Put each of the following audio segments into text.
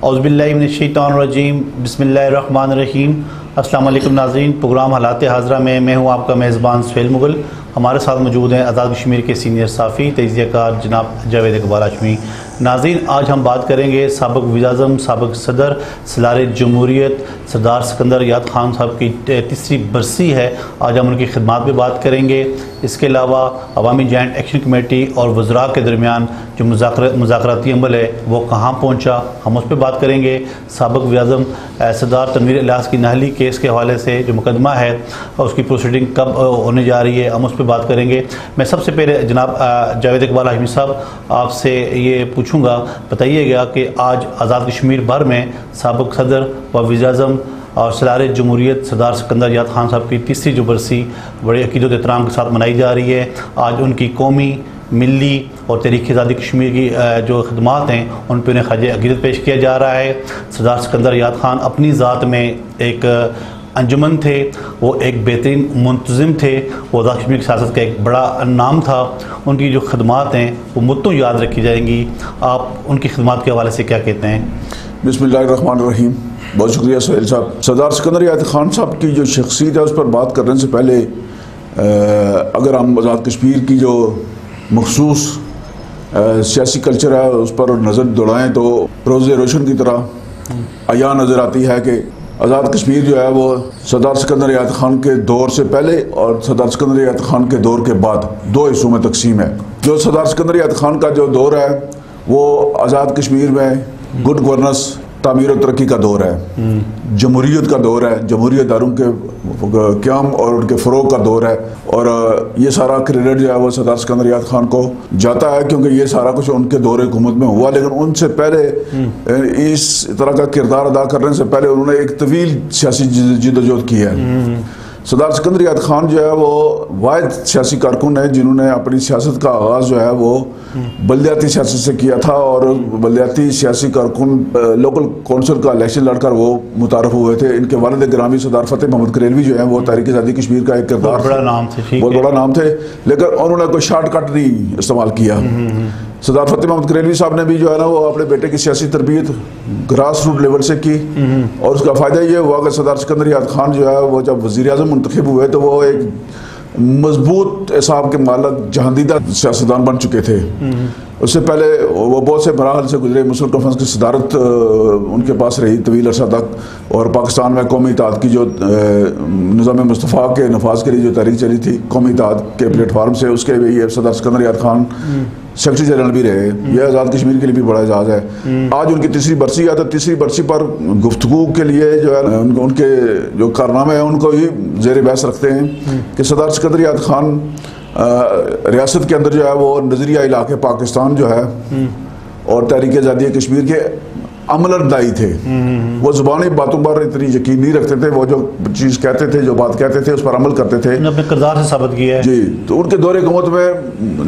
اعوذ باللہ من الشیطان الرجیم، بسم اللہ الرحمن الرحیم۔ السلام علیکم ناظرین، پروگرام حالات حاضرہ میں ہوں آپ کا میزبان سہیل مغل۔ ہمارے ساتھ موجود ہیں آزاد کشمیر کے سینئر صحافی تجزیہ کار جناب جاوید اقبال ہاشمی۔ ناظرین، آج ہم بات کریں گے سابق وزیر اعظم، سابق صدر، سالار جمہوریت سردار سکندر یاد خان صاحب کی تیسری برسی ہے۔ آج ہم ان کی خدمات پہ بات کریں گے۔ اس کے علاوہ عوامی جوائنٹ ایکشن کمیٹی اور وزراء کے درمیان جو مذاکراتی عمل ہے وہ کہاں پہنچا، ہم اس پہ بات کریں گے۔ سابق وزیر اعظم سردار تنویر الیاس کی نااہلی کیس کے حوالے سے جو مقدمہ ہے اس کی پروسیڈنگ کب ہونے جا رہی ہے، ہم اس پہ بات کریں گے۔ میں سب سے پہلے جناب جاوید اقبال ہاشمی صاحب آپ سے یہ پوچھوں گا، بتائیے گا کہ آج آزاد کشمیر بھر میں سابق صدر و وزیر اعظم اور سالار جمہوریت سردار سکندر یاد خان صاحب کی تیسری جو برسی بڑے عقیدت و احترام کے ساتھ منائی جا رہی ہے۔ آج ان کی قومی، ملی اور تحریک آزادی کشمیر کی جو خدمات ہیں ان پہ انہیں خراج عقیدت پیش کیا جا رہا ہے۔ سردار سکندر یاد خان اپنی ذات میں ایک انجمن تھے، وہ ایک بہترین منتظم تھے، وہ آزاد کشمیر کی سیاست کا ایک بڑا نام تھا۔ ان کی جو خدمات ہیں وہ مدتوں یاد رکھی جائیں گی۔ آپ ان کی خدمات کے حوالے سے کیا کہتے ہیں؟ بسم اللہ الرحمن الرحیم۔ بہت شکریہ سہیل صاحب۔ سردار سکندر یاد خان صاحب کی جو شخصیت ہے اس پر بات کرنے سے پہلے اگر ہم آزاد کشمیر کی جو مخصوص سیاسی کلچر ہے اس پر نظر دوڑائیں تو روز روشن کی طرح عیاں نظر آتی ہے کہ آزاد کشمیر جو ہے وہ سردار سکندر یاد خان کے دور سے پہلے اور سردار سکندر یاد خان کے دور کے بعد دو حصوں میں تقسیم ہے۔ جو سردار سکندر یاد خان کا جو دور ہے وہ آزاد کشمیر میں گڈ گورننس، تعمیر و ترقی کا دور ہے، جمہوریت کا دور ہے، جمہوریت داروں کے قیام اور ان کے فروغ کا دور ہے، اور یہ سارا کریڈٹ جو ہے وہ سردار سکندر یاد خان کو جاتا ہے کیونکہ یہ سارا کچھ ان کے دور حکومت میں ہوا۔ لیکن ان سے پہلے اس طرح کا کردار ادا کرنے سے پہلے انہوں نے ایک طویل سیاسی جدوجہد کی ہے۔ سردار سکندر یاد خان جو ہے وہ واحد سیاسی کارکن ہے جنہوں نے اپنی سیاست کا آغاز جو ہے وہ بلدیاتی سیاست سے کیا تھا، اور بلدیاتی سیاسی کارکن لوکل کونسل کا الیکشن لڑ کر وہ متعارف ہوئے تھے۔ ان کے والد گرامی سردار فتح محمد کریلوی جو ہیں وہ تحریک آزادی کشمیر کا ایک کردار، بہت بڑا نام تھے، لیکن انہوں نے کوئی شارٹ کٹ نہیں استعمال کیا۔ سردار فتح محمد کریلوی صاحب نے بھی جو ہے نا وہ اپنے بیٹے کی سیاسی تربیت گراس روٹ لیول سے کی، اور اس کا فائدہ یہ ہوا کہ سردار سکندر یاد خان جو ہے وہ جب وزیر اعظم منتخب ہوئے تو وہ ایک مضبوط اعصاب کے مالک جہاندیدہ سیاستدان بن چکے تھے۔ اس سے پہلے وہ بہت سے مراحل سے گزرے، مسلم کانفرنس کی صدارت ان کے پاس رہی طویل عرصہ تک، اور پاکستان میں قومی اتحاد کی جو نظام مصطفیٰ کے نفاذ کے لیے جو تحریک چلی تھی قومی اتحاد کے پلیٹ فارم سے، اس کے یہ سردار سکندر یاد خان سیکرٹری جنرل بھی رہے۔ یہ آزاد کشمیر کے لیے بھی بڑا اعزاز ہے۔ آج ان کی تیسری برسی ہے تو تیسری برسی پر گفتگو کے لیے جو ہے ان کے جو کارنامے ہیں ان کو ہی زیر بحث رکھتے ہیں کہ سردار سکندر یاد خان ریاست کے اندر جو ہے وہ نظریہ علاقے پاکستان جو ہے اور تحریک آزادی کشمیر کے عمل دائی تھے۔ وہ زبانی باتوں پر اتنی یقین نہیں رکھتے تھے، وہ جو چیز کہتے تھے، جو بات کہتے تھے اس پر عمل کرتے تھے، اپنے کردار سے ثابت کیا ہے۔ جی، تو ان کے دور حکومت میں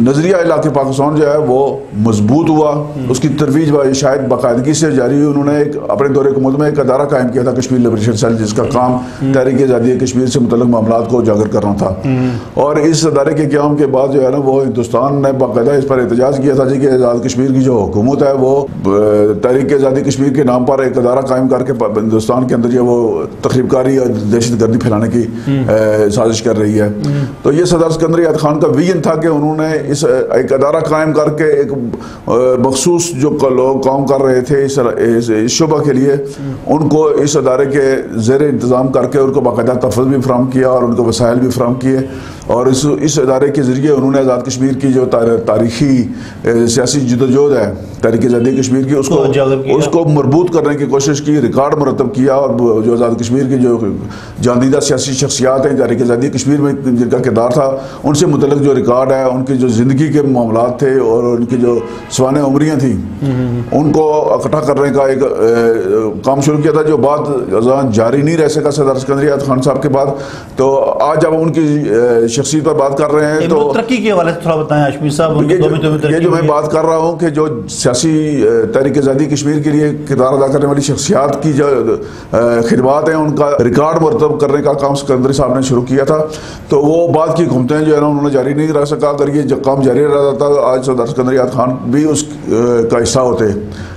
نظریہ علاقے پاکستان جو ہے وہ مضبوط ہوا، اس کی ترویج شاید باقاعدگی سے جاری ہوئی۔ انہوں نے اپنے دور حکومت میں ایک ادارہ قائم کیا تھا کشمیر لبریشن سیل، جس کا کام تحریک آزادی کشمیر سے متعلق معاملات کو اجاگر کرنا تھا، اور اس ادارے کے قیام کے بعد جو ہے نا وہ ہندوستان نے باقاعدہ اس پر احتجاج کیا تھا کہ آزاد کشمیر کی جو حکومت ہے وہ تحریک آزادی کشمیر کے نام پر ایک ادارہ قائم کر کے ہندوستان کے اندر جو وہ تخریب کاری اور دہشت گردی پھیلانے کی سازش کر رہی ہے۔ تو یہ سردار سکندر یاد خان کا ویژن تھا کہ انہوں نے اس ایک ادارہ قائم کر کے ایک مخصوص جو لوگ کام کر رہے تھے اس شعبہ کے لیے ان کو اس ادارے کے زیر انتظام کر کے ان کو باقاعدہ تحفظ بھی فراہم کیا اور ان کو وسائل بھی فراہم کیے، اور اس ادارے کے ذریعے انہوں نے آزاد کشمیر کی جو تاریخی سیاسی جدوجہد ہے تحریک آزادی کشمیر کی اس کو مربوط کرنے کی کوشش کی، ریکارڈ مرتب کیا، اور جو آزاد کشمیر کی جو جاندیدہ سیاسی شخصیات ہیں تحریک آزادی کشمیر میں جن کا کردار تھا ان سے متعلق جو ریکارڈ ہے، ان کی جو زندگی کے معاملات تھے اور ان کی جو سوانح عمریاں تھیں ان کو اکٹھا کرنے کا ایک کام شروع کیا تھا، جو بات جاری نہیں رہ سکا سردار سکندر یاد خان صاحب کے بعد۔ تو آج جب ان کی شخصیت پر بات کر رہے ہیں تو ترقی کے حوالے سے تھوڑا بتائیں ہاشمی صاحب. یہ جو میں بات کر رہا ہوں کہ جو سیاسی تحریک آزادی کشمیر کے لیے کردار ادا کرنے والی شخصیات کی جو خدمات ہیں ان کا ریکارڈ مرتب کرنے کا کام سکندری صاحب نے شروع کیا تھا, تو وہ بعد کی حکومتیں جو ہے نا انہوں نے جاری نہیں رکھ سکا. اگر یہ کام جاری رہا تھا آج سردار سکندر یاد خان بھی اس کا حصہ ہوتے,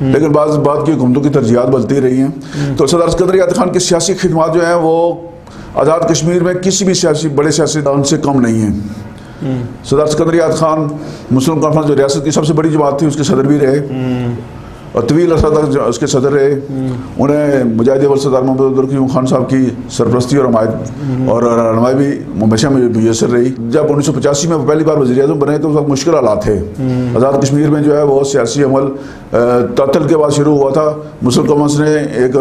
لیکن بعد کی حکومتوں کی ترجیحات بدلتی رہی ہیں. تو سردار سکندر یاد خان کی سیاسی خدمات جو ہیں وہ آزاد کشمیر میں کسی بھی بڑے سیاستدان سے کم نہیں ہیں. سردار سکندر یاد خان مسلم کانفرنس جو ریاست کی سب سے بڑی جماعت تھی اس کے صدر بھی رہے اور طویل عرصہ تک اس کے صدر رہے. انہیں مجاہد اول سردار محمد عبدالقیوم خان صاحب کی سرپرستی اور حمایت اور رہنمائی بھی ہمیشہ میسر رہی. جب 1985 میں وہ پہلی بار وزیر اعظم بنے تو اس وقت مشکل حالات تھے. آزاد کشمیر میں جو ہے وہ سیاسی عمل تعطل کے بعد شروع ہوا تھا. مسلم کانفرنس نے ایک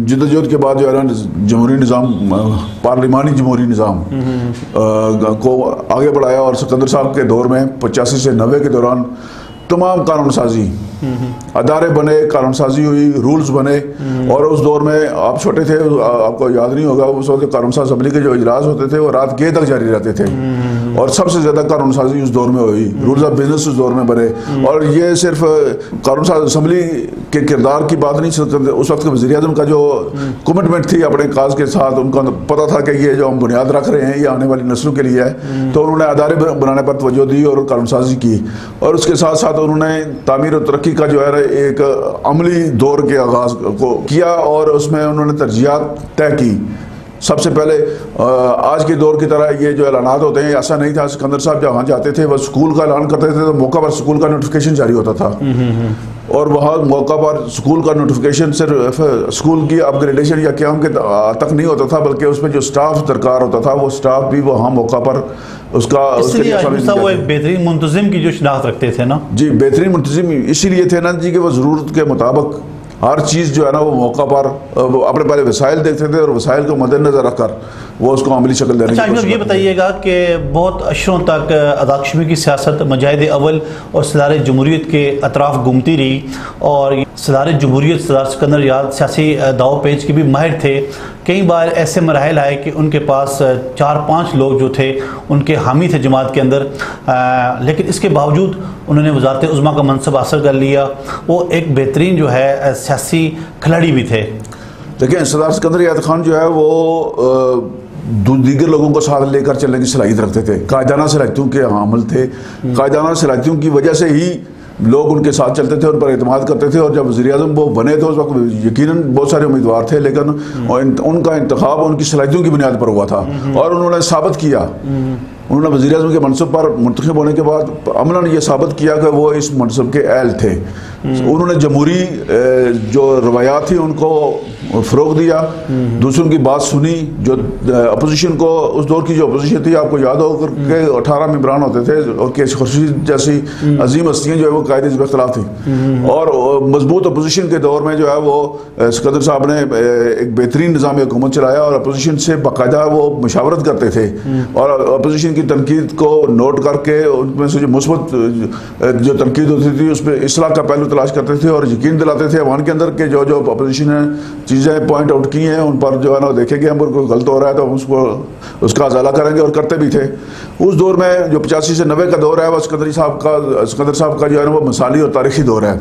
جدوجہد کے بعد جو ہے نا جمہوری نظام, پارلیمانی جمہوری نظام کو آگے بڑھایا اور سکندر صاحب کے دور میں 85 سے 90 کے دوران تمام قانون سازی ادارے بنے, قانون سازی ہوئی, رولز بنے. اور اس دور میں آپ چھوٹے تھے, آپ کو یاد نہیں ہوگا, اس وقت قانون ساز اسمبلی کے جو اجلاس ہوتے تھے وہ رات گئے تک جاری رہتے تھے اور سب سے زیادہ قانون سازی اس دور میں ہوئی. رولز آف بزنس اس دور میں بنے. اور یہ صرف قانون ساز اسمبلی کے کردار کی بات نہیں, اس وقت کے وزیر اعظم کا جو کمٹمنٹ تھی اپنے کاز کے ساتھ, ان کو پتہ تھا کہ یہ جو ہم بنیاد رکھ رہے ہیں یہ آنے والی نسلوں کے لیے ہے, تو انہوں نے ادارے بنانے پر توجہ دی اور قانون سازی کی. اور اس کے ساتھ ساتھ انہوں نے تعمیر و ترقی کا جو ہے ایک عملی دور کے آغاز کو کیا اور اس میں انہوں نے ترجیحات طے کی. سب سے پہلے آج کے دور کی طرح یہ جو اعلانات ہوتے ہیں ایسا نہیں تھا. سکندر صاحب جہاں جاتے تھے وہ اسکول کا اعلان کرتے تھے تو موقع پر اسکول کا نوٹیفیکیشن جاری ہوتا تھا, اور وہاں موقع پر اسکول کا نوٹیفیکیشن صرف اسکول کی اپ گریڈیشن یا قیام کے تک نہیں ہوتا تھا, بلکہ اس میں جو سٹاف درکار ہوتا تھا وہ سٹاف بھی وہاں موقع پر اس کا وہ ایک بہترین منتظم کی جو شناخت رکھتے تھے نا. جی, بہترین منتظم اسی لیے تھے نا جی کہ وہ ضرورت کے مطابق ہر چیز جو ہے نا وہ موقع پر اپنے پہلے وسائل دیکھتے تھے اور وسائل کو مد نظر رکھ کر وہ اس کو عملی شکل دینے کی کوشش. یہ بتائیے گا کہ بہت اشروں تک آزاد کشمیر کی سیاست مجاہد اول اور صدر جمہوریت کے اطراف گھومتی رہی, اور صدر جمہوریت سردار سکندر یاد سیاسی داؤ پیچ کے بھی ماہر تھے. کئی بار ایسے مراحل آئے کہ ان کے پاس 4-5 لوگ جو تھے ان کے حامی تھے جماعت کے اندر, لیکن اس کے باوجود انہوں نے وزارت عظمیٰ کا منصب حاصل کر لیا. وہ ایک بہترین جو ہے سیاسی کھلاڑی بھی تھے. دیکھیں سردار سکندر یاد خان جو ہے وہ دیگر لوگوں کو ساتھ لے کر چلنے کی صلاحیت رکھتے تھے. قائدانہ صلاحیتوں کے حامل تھے. قائدانہ صلاحیتوں کی وجہ سے ہی لوگ ان کے ساتھ چلتے تھے, ان پر اعتماد کرتے تھے. اور جب وزیر اعظم وہ بنے تھے اس وقت یقیناً بہت سارے امیدوار تھے, لیکن ان کا انتخاب ان کی صلاحیتوں کی بنیاد پر ہوا تھا اور انہوں نے ثابت کیا. انہوں نے وزیر اعظم کے منصب پر منتخب ہونے کے بعد عملاً یہ ثابت کیا کہ وہ اس منصب کے اہل تھے. انہوں نے جمہوری جو روایات تھی ان کو فروغ دیا, دوسروں کی بات سنی. جو اپوزیشن کو اس دور کی جو اپوزیشن تھی, آپ کو یاد ہو کہ 18 ممبران ہوتے تھے اور کیس خورشید جیسی عظیم ہستیاں جو ہے وہ قائد حزب اختلاف تھیں. اور مضبوط اپوزیشن کے دور میں جو ہے وہ سکندر صاحب نے ایک بہترین نظام حکومت چلایا اور اپوزیشن سے باقاعدہ وہ مشاورت کرتے تھے اور اپوزیشن کی تنقید کو نوٹ کر کے ان میں سے جو مثبت جو تنقید ہوتی تھی اس پہ اصلاح کا پہلو تلاش کرتے تھے اور یقین دلاتے تھے عوام کے اندر کہ جو اپوزیشن نے چیزیں پوائنٹ آؤٹ کی ہیں ان پر جو ہے نا دیکھیں گے ہم پر کوئی غلط ہو رہا ہے تو ہم اس کا ازالہ کریں گے, اور کرتے بھی تھے. اس دور میں جو 85 سے 90 کا دور ہے وہ سکندر صاحب کا جو ہے نا وہ مثالی اور تاریخی دور ہے.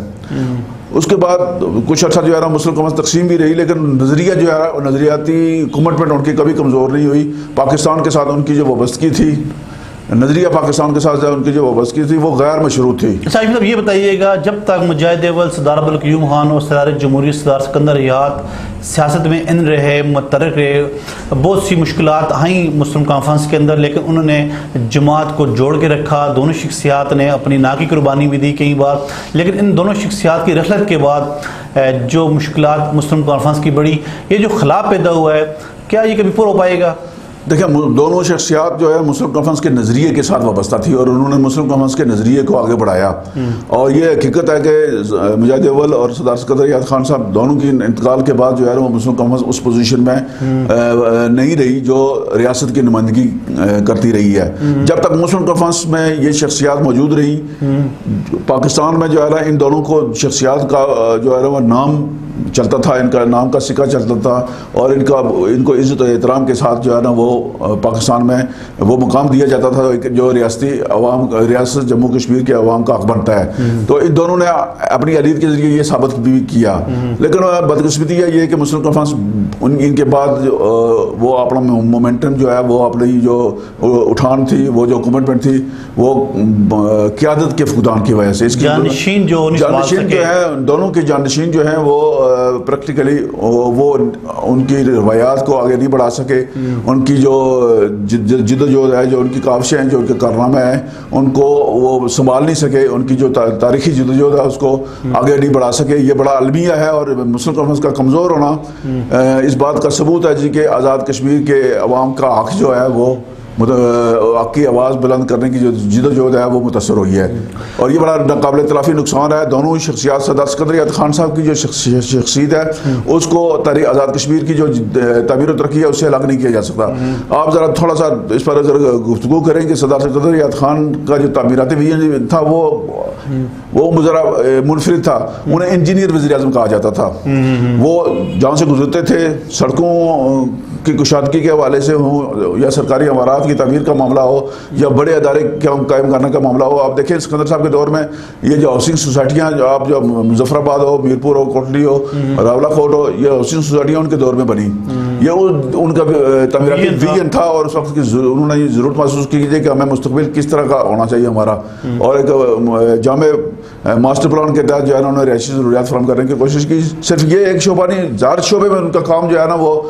اس کے بعد کچھ عرصہ جو ہے نا مسلم کانفرنس تقسیم بھی رہی, لیکن نظریہ جو ہے نظریاتی کمٹمنٹ ان کی کبھی کمزور نہیں ہوئی. پاکستان کے ساتھ ان کی جو وابستگی تھی, نظریہ پاکستان کے ساتھ ان کی جو وابستگی تھی وہ غیر مشروط تھی. صاحب صاحب یہ بتائیے گا, جب تک مجاہد اول سردار عبدالقیوم خان اور صدر جمہوریت سردار سکندر یاد سیاست میں ان رہے, متحرک رہے, بہت سی مشکلات آئیں مسلم کانفرنس کے اندر, لیکن انہوں نے جماعت کو جوڑ کے رکھا. دونوں شخصیات نے اپنی نا کی قربانی بھی دی کئی بار, لیکن ان دونوں شخصیات کی رحلت کے بعد جو مشکلات مسلم کانفرنس کی بڑی, یہ جو خلا پیدا ہوا ہے, کیا یہ کبھی پورا ہو پائے گا؟ دیکھیں دونوں شخصیات جو ہے مسلم کانفرنس کے نظریے کے ساتھ وابستہ تھی اور انہوں نے مسلم کانفرنس کے نظریے کو آگے بڑھایا. اور یہ حقیقت ہے کہ مجاہد اول اور سردار سکندر یاد خان صاحب دونوں کی انتقال کے بعد جو ہے وہ مسلم کانفرنس اس پوزیشن میں نہیں رہی جو ریاست کی نمائندگی کرتی رہی ہے. جب تک مسلم کانفرنس میں یہ شخصیات موجود رہی, پاکستان میں جو ہے نا ان دونوں کو شخصیات کا جو ہے وہ نام چلتا تھا، ان کا نام کا سکہ چلتا تھا، اور ان کو عزت و احترام کے ساتھ جو ہے نا وہ پاکستان میں وہ مقام دیا جاتا تھا جو ریاست جموں کشمیر کے عوام کا حق بنتا ہے. تو ان دونوں نے اپنی علیحدگی کے ذریعے یہ ثابت بھی کیا. لیکن بدقسمتی یہ ہے کہ مسلم کانفرنس ان کے بعد وہ اپنا مومنٹم جو ہے وہ اپنی جو اٹھان تھی، وہ جو کمٹمنٹ تھی، وہ قیادت کے فقدان کی وجہ سے جانشین جو ہیں، دونوں کے جانشین جو ہیں وہ پریکٹیکلی وہ ان کی روایات کو آگے نہیں بڑھا سکے. ان کی جو جدوجہد ہے، جو ان کی کاوشیں ہیں، جو ان کے کارنامے ہیں، ان کو وہ سنبھال نہیں سکے. ان کی جو تاریخی جدوجہد ہے اس کو آگے نہیں بڑھا سکے. یہ بڑا المیہ ہے، اور مسلم کانفرنس کا کمزور ہونا اس بات کا ثبوت ہے جی کہ آزاد کشمیر کے عوام کا حق جو ہے وہ حق کی آواز بلند کرنے کی جو جدوجہد ہے وہ متاثر ہوئی ہے. اور یہ بڑا ناقابل تلافی نقصان ہے. دونوں شخصیات، سردار سکندر یاد خان صاحب کی جو شخصیت ہے اس کو تحریک آزاد کشمیر کی جو تعمیر و ترقی ہے اس سے الگ نہیں کیا جا سکتا. آپ ذرا تھوڑا سا اس پر اگر گفتگو کریں کہ سردار سکندر یاد خان کا جو تعمیراتی ویژن تھا وہ ذرا منفرد تھا. انہیں انجینئر وزیر اعظم کہا جاتا تھا. وہ جہاں سے گزرتے تھے، سڑکوں کی کشادگی کے حوالے سے ہوں یا سرکاری عمارات کی تعمیر کا معاملہ ہو یا بڑے ادارے قائم کرنے کا معاملہ ہو. آپ دیکھیں سکندر صاحب کے دور میں یہ جو ہاؤسنگ سوسائٹیاں جو مظفر آباد ہو، میرپور ہو، کوٹلی ہو، راولہ کوٹ ہو، یہ ہاؤسنگ سوسائٹیاں ان کے دور میں بنی. یہ ان کا تعمیراتی ویژن تھا، اور اس وقت انہوں نے یہ ضرورت محسوس کی کہ ہمیں مستقبل کس طرح کا ہونا چاہیے ہمارا، اور ایک جامع ماسٹر پلان کے تحت جو ہے نا انہوں نے رہائشی ضروریات فراہم کرنے کی کوشش کی. صرف یہ ایک شعبہ نہیں، زیادہ شعبے میں ان کا کام جو ہے نا وہ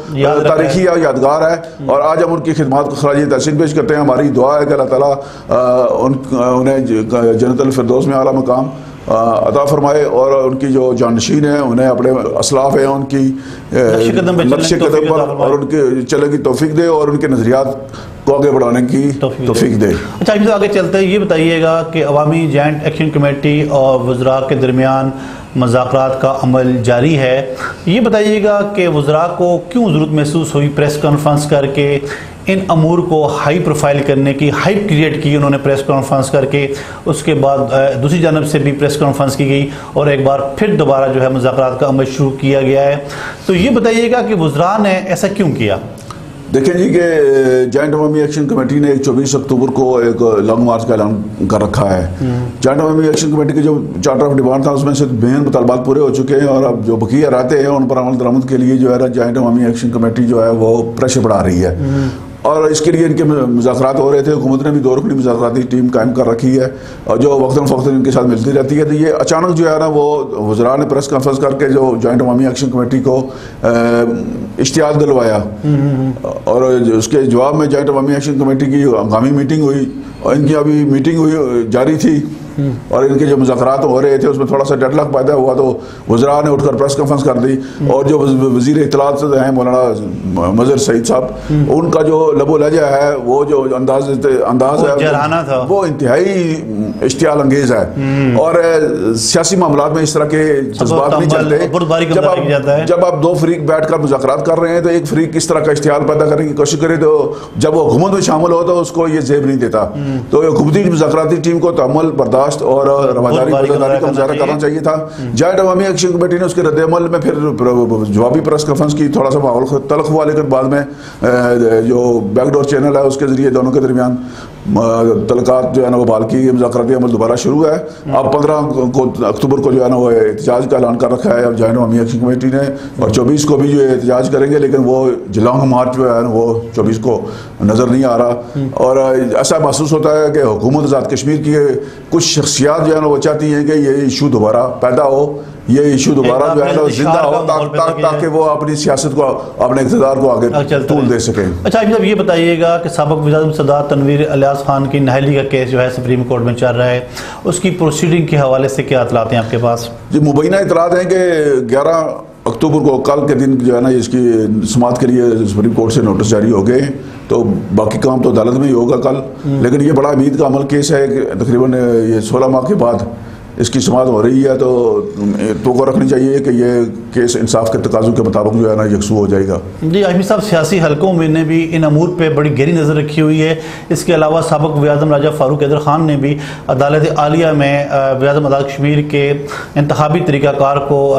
تاریخی یا یادگار ہے. اور آج ہم ان کی خدمات کو خراج تحسین پیش کرتے ہیں. ہماری دعا ہے کہ اللہ تعالیٰ انہیں جنت الفردوس میں اعلیٰ مقام عطا فرمائے، اور ان کی جو جانشین ہیں انہیں اپنے اسلاف ہیں ان کی نقش قدم پر اور ان کے چلنے کی توفیق دے، اور ان کے نظریات کو آگے بڑھانے کی توفیق دے. اچھا آگے چلتے ہیں، یہ بتائیے گا کہ عوامی جوائنٹ ایکشن کمیٹی اور وزراء کے درمیان مذاکرات کا عمل جاری ہے. یہ بتائیے گا کہ وزراء کو کیوں ضرورت محسوس ہوئی پریس کانفرنس کر کے ان امور کو ہائی پروفائل کرنے کی، ہائپ کریٹ کی انہوں نے پریس کانفرنس کر کے. اس کے بعد دوسری جانب سے بھی پریس کانفرنس کی گئی اور ایک بار پھر دوبارہ جو ہے مذاکرات کا عمل شروع کیا گیا ہے. تو یہ بتائیے گا کہ وزراء نے ایسا کیوں کیا؟ دیکھیں جی کہ جوائنٹ عوامی ایکشن کمیٹی نے 24 اکتوبر کو ایک لانگ مارچ کا اعلان کر رکھا ہے. جوائنٹ عوامی ایکشن کمیٹی کے جو چارٹر آف ڈیمانڈ تھا اس میں سے مین مطالبات پورے ہو چکے ہیں، اور اب جو بقیہ رہتے ہیں ان پر عمل درآمد کے لیے جو ہے جوائنٹ عوامی ایکشن کمیٹی جو ہے وہ پریشر بڑھا رہی ہے. اور اس کے لیے ان کے مذاکرات ہو رہے تھے. حکومت نے بھی 2 رکنی مذاکراتی ٹیم قائم کر رکھی ہے اور جو وقتاً فوقتاً ان کے ساتھ ملتی رہتی ہے. تو یہ اچانک جو ہے نا وہ وزراء نے پریس کانفرنس کر کے جو جوائنٹ عوامی ایکشن کمیٹی کو اشتعال دلوایا، اور اس کے جواب میں جوائنٹ عوامی ایکشن کمیٹی کی ہنگامی میٹنگ ہوئی، اور ان کی ابھی میٹنگ ہوئی جاری تھی، اور ان کے جو مذاکرات ہو رہے تھے اس میں تھوڑا سا ڈیڈ لاک پیدا ہوا، تو وزراء نے اٹھ کر پریس کانفرنس کر دی. اور جو وزیر اطلاعات ہیں مولانا مظہر سعید صاحب، ان کا جو لب و لہجہ ہے، وہ جو انداز ہے وہ انتہائی اشتعال انگیز ہے. اور سیاسی معاملات میں اس طرح کے جذبات نہیں چلتے. جب آپ 2 فریق بیٹھ کر مذاکرات کر رہے ہیں تو ایک فریق کس طرح کا اشتعال پیدا کرنے کی کوشش کرے، تو جب وہ حکومت میں شامل ہو تو اس کو یہ زیب نہیں دیتا. تو حکومتی مذاکراتی ٹیم کو تحمل، برداشت اور رواداری کا مظاہرہ کرنا چاہیے تھا. جوائنٹ عوامی ایکشن کمیٹی نے اس کے رد عمل میں پھر جوابی پریس کانفرنس کی. تھوڑا سا ماحول تلخ ہوا، لیکن بعد میں جو بیک ڈور چینل ہے اس کے ذریعے دونوں کے درمیان تعلقات جو ہے نا وہ بحال کی. مذاکراتی عمل دوبارہ شروع ہے. اب 15 اکتوبر کو جو ہے نا وہ احتجاج کا اعلان کر رکھا ہے اب جوائنٹ عوامی ایکشن کمیٹی نے، اور 24 کو بھی جو احتجاج کریں گے، لیکن وہ لانگ مارچ جو ہے نا وہ 24 کو نظر نہیں آ رہا. اور ایسا محسوس ہوتا ہے کہ حکومت آزاد کشمیر کی کچھ شخصیات جو ہے نا وہ چاہتی ہیں کہ یہ ایشو دوبارہ پیدا ہو، یہ ایشو دوبارہ جو ہے نا زندہ ہو، تاکہ وہ اپنی سیاست کو، اپنے اقتدار کو آگے طول دے سکیں. اچھا اب یہ بتائیے گا کہ سابق وزیر سردار تنویر الیاس خان کی نااہلی کا کیس جو ہے سپریم کورٹ میں چل رہا ہے، اس کی پروسیڈنگ کے حوالے سے کیا اطلاعات ہیں آپ کے پاس؟ جی مبینہ اطلاعات ہیں کہ 11 اکتوبر کو کل کے دن جو ہے نا اس کی سماعت کے لیے سپریم کورٹ سے نوٹس جاری ہو گئے. تو باقی کام تو عدالت میں ہی ہوگا کل، لیکن یہ بڑا امید کا عمل کیس ہے کہ تقریباً یہ 16 ماہ کے بعد اس کی سماعت ہو رہی ہے تو توقع رکھنی چاہیے کہ یہ کیس انصاف کے تقاضوں کے مطابق جو ہے نا یکسو ہو جائے گا۔ جی ہاشمی صاحب، سیاسی حلقوں میں نے بھی ان امور پہ بڑی گہری نظر رکھی ہوئی ہے۔ اس کے علاوہ سابق وزیر اعظم راجہ فاروق حیدر خان نے بھی عدالت عالیہ میں وزیر اعظم آزاد کشمیر کے انتخابی طریقہ کار کو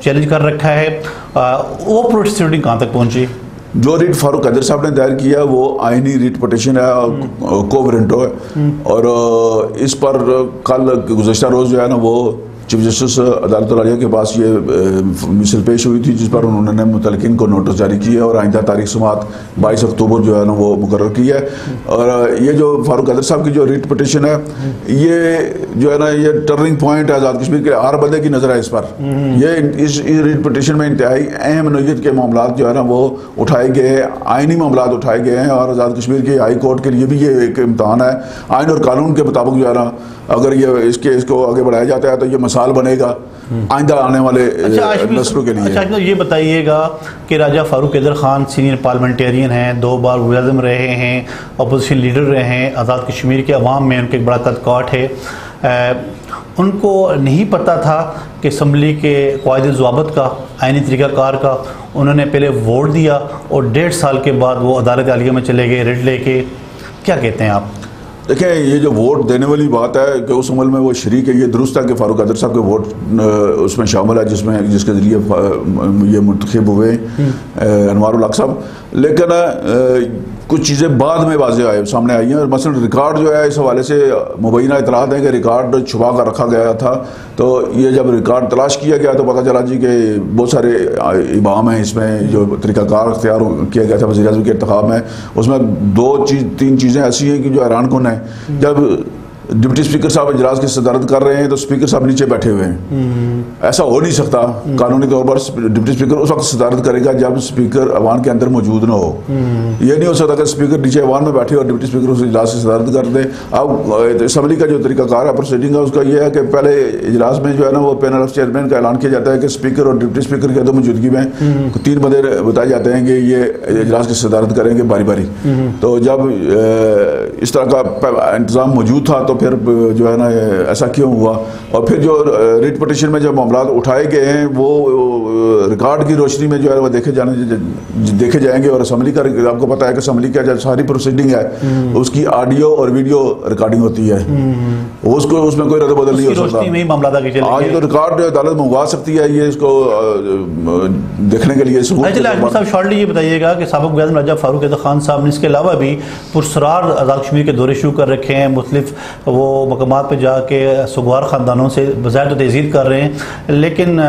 چیلنج کر رکھا ہے۔ وہ پروسیڈنگ کہاں تک پہنچی؟ جو ریٹ فاروق حیدر صاحب نے دائر کیا وہ آئینی ریٹ پٹیشن ہے، کوورنٹو ہے، اور اس پر کل گزشتہ روز جو ہے نا وہ چیف جسٹس عدالت عالیہ کے پاس یہ مثل پیش ہوئی تھی، جس پر انہوں نے متعلقین کو نوٹس جاری کیا اور آئندہ تاریخ سماعت 22 اکتوبر جو ہے نا وہ مقرر کی ہے۔ اور یہ جو فاروق حیدر صاحب کی جو ریٹ پٹیشن ہے یہ جو ہے نا یہ ٹرننگ پوائنٹ ہے آزاد کشمیر کے ہر بندے کی نظر ہے اس پر۔ یہ اس ریٹ پٹیشن میں انتہائی اہم نوعیت کے معاملات جو ہے نا وہ اٹھائے گئے ہیں، آئینی معاملات اٹھائے گئے ہیں، اور آزاد کشمیر کی ہائی کورٹ کے لیے بھی یہ ایک امتحان ہے۔ آئین اور قانون کے مطابق جو ہے نا اگر یہ اس کیس کو آگے بڑھایا جاتا ہے تو یہ مثال بنے گا آئندہ آنے والے نسلوں کے لیے۔ اچھا یہ بتائیے گا کہ راجہ فاروق حیدر خان سینئر پارلیمنٹیرین ہیں، 2 بار وزیر اعظم رہے ہیں، اپوزیشن لیڈر رہے ہیں، آزاد کشمیر کے عوام میں ان کا ایک بڑا قد کاٹ ہے۔ ان کو نہیں پتہ تھا کہ اسمبلی کے قواعد ضوابط کا، آئینی طریقہ کار کا، انہوں نے پہلے ووٹ دیا اور 1.5 سال کے بعد وہ عدالت عالیہ میں چلے گئے ریٹ لے کے۔ کیا کہتے ہیں آپ؟ دیکھیں یہ جو ووٹ دینے والی بات ہے کہ اس عمل میں وہ شریک ہے، یہ درست ہے کہ فاروق حیدر صاحب کے ووٹ اس میں شامل ہے جس کے ذریعے یہ منتخب ہوئے انوار الحق صاحب، لیکن کچھ چیزیں بعد میں واضح سامنے آئی ہیں۔ اور مثلا ریکارڈ جو ہے اس حوالے سے مبینہ اطلاعات ہیں کہ ریکارڈ چھپا کر رکھا گیا تھا، تو یہ جب ریکارڈ تلاش کیا گیا تو پتہ چلا جی کہ بہت سارے ابہام ہیں اس میں۔ جو طریقہ کار اختیار کیا گیا تھا وزیر اعظم کے انتخاب میں، اس میں 2-3 چیزیں ایسی ہیں کہ جو حیران کن ہیں۔ جب ڈپٹی اسپیکر صاحب اجلاس کی صدارت کر رہے ہیں تو اسپیکر صاحب نیچے بیٹھے ہوئے ہیں۔ ایسا ہو نہیں سکتا قانونی طور پر، ڈپٹی اسپیکر اس وقت صدارت کرے گا جب اسپیکر ایوان کے اندر موجود نہ ہو۔ یہ نہیں ہو سکتا کہ اسپیکر نیچے ایوان میں بیٹھے اور ڈپٹی اسپیکر اس اجلاس کی صدارت کر دے۔ اب اسمبلی کا جو طریقہ کار ہے پروسیڈنگ ہے اس کا یہ ہے کہ پہلے اجلاس میں جو ہے نا وہ پینل آف چیئرمین کا اعلان کیا جاتا ہے کہ اسپیکر اور ڈپٹی اسپیکر کی عدم موجودگی میں 3 بندے بتائے جاتے ہیں کہ یہ اجلاس کی صدارت کریں گے باری باری۔ تو جب اس طرح کا انتظام موجود تھا تو پھر جو ہے نا ایسا کیوں ہوا؟ اور پھر جو ریٹ پٹیشن میں جو معاملات اٹھائے گئے ہیں وہ ریکارڈ کی روشنی میں جو ہے وہ دیکھے جائیں گے۔ اور اسمبلی کا آپ کو پتہ ہے کہ اسمبلی کا جو ساری پروسیڈنگ ہے اس کی آڈیو اور ویڈیو ریکارڈنگ ہوتی ہے، اس میں کوئی رد و بدل نہیں ہو سکتا۔ آج تو ریکارڈ عدالت منگوا سکتی ہے یہ اس کو دیکھنے کے لیے۔ صاحب شارٹلی یہ بتائیے گا کہ سابق وزیر اعظم راجہ فاروق حیدر خان صاحب نے اس کے علاوہ بھی پرسرار آزاد کشمیر کے دورے شروع کر رکھے ہیں، مختلف وہ مقامات پہ جا کے سگوار خاندانوں سے بظاہر تو تحذیر کر رہے ہیں، لیکن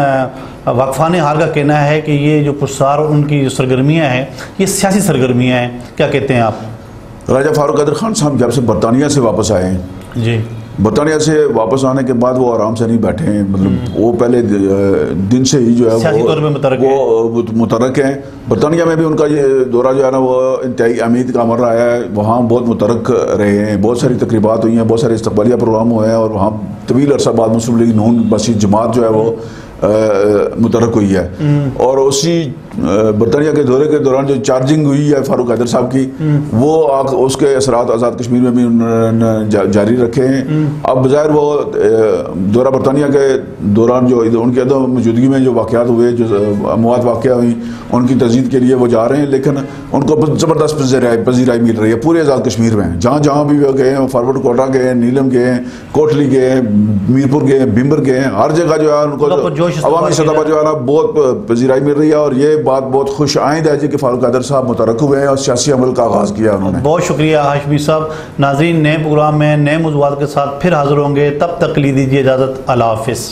واقفان حال کا کہنا ہے کہ یہ جو پرسرار ان کی جو سرگرمیاں ہیں یہ سیاسی سرگرمیاں ہیں۔ کیا کہتے ہیں آپ؟ راجہ فاروق حیدر خان صاحب جب سے برطانیہ سے واپس آئے ہیں، جی برطانیہ سے واپس آنے کے بعد وہ آرام سے نہیں بیٹھے ہیں، مطلب وہ پہلے دن سے ہی جو ہے وہ مترک ہیں۔ برطانیہ میں بھی ان کا یہ دورہ جو ہے نا وہ انتہائی اہمیت کا عمل رہا ہے، وہاں بہت مترک رہے ہیں، بہت ساری تقریبات ہوئی ہیں، بہت سارے استقبالیہ پروگرام ہوئے ہیں، اور وہاں طویل عرصہ بعد مسلم لیگ نون بسیط جماعت جو ہے وہ مترک ہوئی ہے۔ اور اسی برطانیہ کے دورے کے دوران جو چارجنگ ہوئی ہے فاروق حیدر صاحب کی، وہ اس کے اثرات آزاد کشمیر میں بھی انہوں نے جاری رکھے ہیں۔ اب بظاہر وہ دورہ برطانیہ کے دوران جو ان کی عدم موجودگی میں جو واقعات ہوئے، جو اموات واقعہ ہوئی، ان کی تجدید کے لیے وہ جا رہے ہیں، لیکن ان کو زبردست پذیرائی مل رہی ہے پورے آزاد کشمیر میں۔ جہاں جہاں بھی وہ گئے ہیں، فارورڈ کوٹا گئے ہیں، نیلم گئے ہیں، کوٹلی گئے ہیں، میرپور گئے ہیں، بھیمبر گئے ہیں، ہر جگہ جو ہے ان کو عوامی سطح پر جو ہے نا بہت پذیرائی مل رہی ہے۔ اور یہ بات بہت خوش آئند ہے جی کہ فاروق حیدر صاحب مترک ہوئے ہیں اور سیاسی عمل کا آغاز کیا انہوں نے۔ بہت شکریہ ہاشمی صاحب۔ ناظرین، نئے پروگرام میں نئے موضوعات کے ساتھ پھر حاضر ہوں گے، تب تک لی دیجیے اجازت۔ اللہ حافظ۔